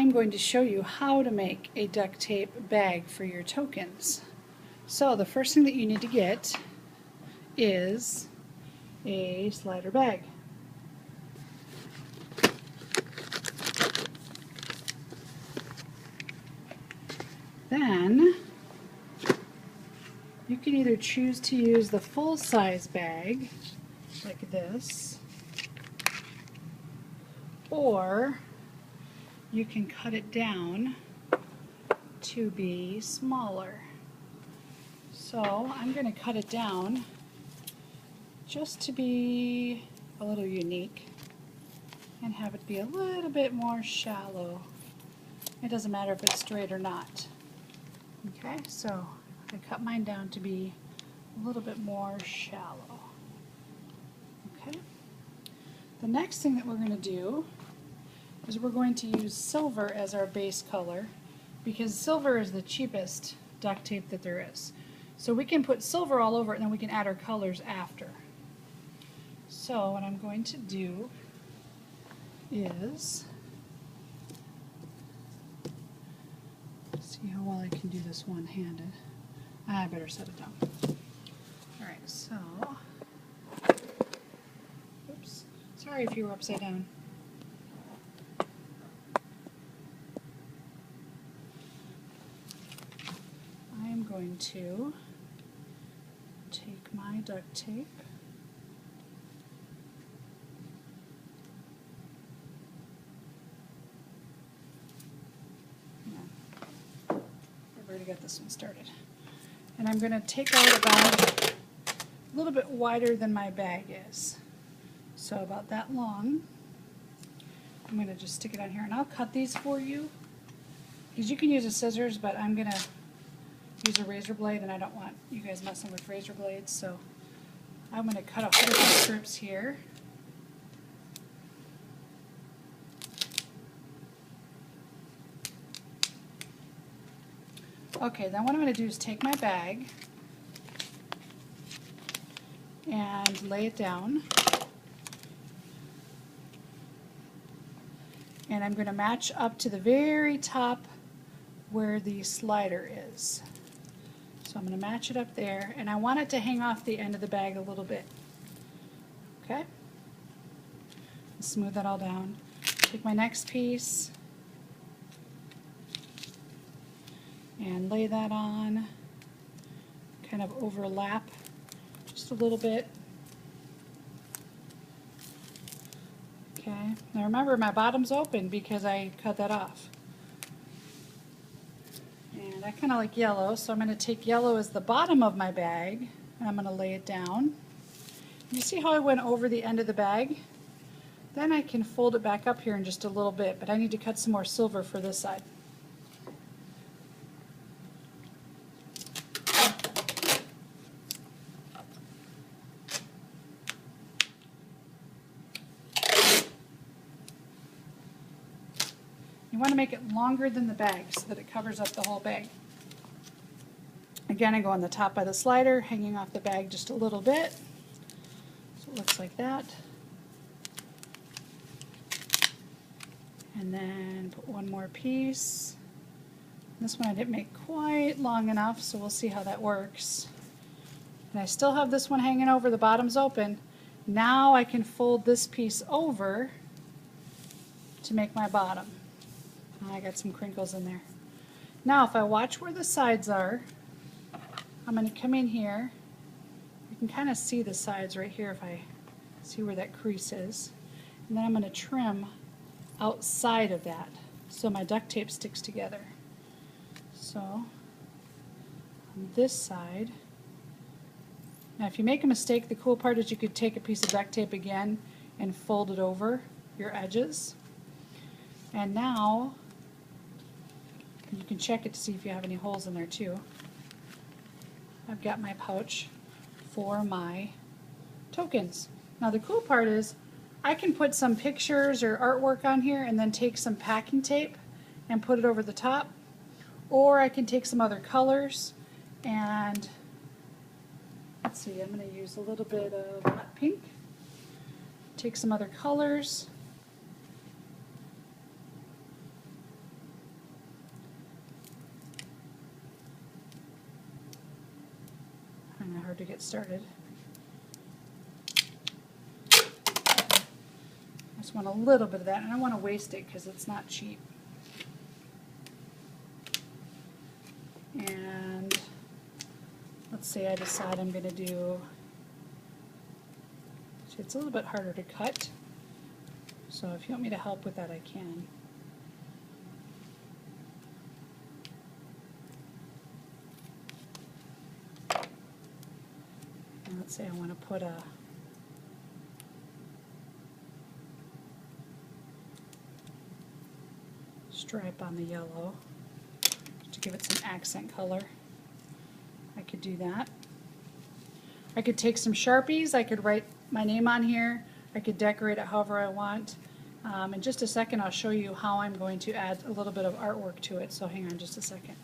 I'm going to show you how to make a duct tape bag for your tokens. So the first thing that you need to get is a slider bag. Then you can either choose to use the full-size bag like this, or you can cut it down to be smaller. So I'm going to cut it down just to be a little unique and have it be a little bit more shallow. It doesn't matter if it's straight or not. Okay, so I cut mine down to be a little bit more shallow. Okay. The next thing that we're going to do is we're going to use silver as our base color, because silver is the cheapest duct tape that there is. So we can put silver all over it and then we can add our colors after. So what I'm going to do is, see how well I can do this one-handed. I better set it down. Alright, so, oops, sorry if you were upside down. I am going to take my duct tape I've already got this one started. And I'm going to take out about a little bit wider than my bag is. So about that long. I'm going to just stick it on here, and I'll cut these for you. Because you can use a scissors, but I'm going to use a razor blade, and I don't want you guys messing with razor blades. So I'm going to cut a few strips here. Okay, then what I'm going to do is take my bag and lay it down. And I'm going to match up to the very top where the slider is. So I'm going to match it up there, and I want it to hang off the end of the bag a little bit. Okay? Smooth that all down. Take my next piece and lay that on, kind of overlap just a little bit. Okay, now remember my bottom's open because I cut that off. And I kind of like yellow, so I'm going to take yellow as the bottom of my bag, and I'm going to lay it down. You see how I went over the end of the bag? Then I can fold it back up here in just a little bit, but I need to cut some more silver for this side. You want to make it longer than the bag so that it covers up the whole bag. Again, I go on the top by the slider, hanging off the bag just a little bit. So it looks like that. And then put one more piece. This one I didn't make quite long enough, so we'll see how that works. And I still have this one hanging over, the bottom's open. Now I can fold this piece over to make my bottom. I got some crinkles in there. Now if I watch where the sides are, I'm going to come in here. You can kind of see the sides right here if I see where that crease is. And then I'm going to trim outside of that so my duct tape sticks together. So on this side, now if you make a mistake, the cool part is you could take a piece of duct tape again and fold it over your edges. And now you can check it to see if you have any holes in there too. I've got my pouch for my tokens. Now the cool part is I can put some pictures or artwork on here and then take some packing tape and put it over the top, or I can take some other colors and let's see, I'm going to use a little bit of hot pink, take some other colors, of hard to get started. I just want a little bit of that, and I don't want to waste it because it's not cheap. And let's say I decide I'm going to do, see, it's a little bit harder to cut, so if you want me to help with that, I can. And let's say I want to put a stripe on the yellow to give it some accent color. I could do that. I could take some Sharpies, I could write my name on here, I could decorate it however I want. In just a second I'll show you how I'm going to add a little bit of artwork to it, so hang on just a second.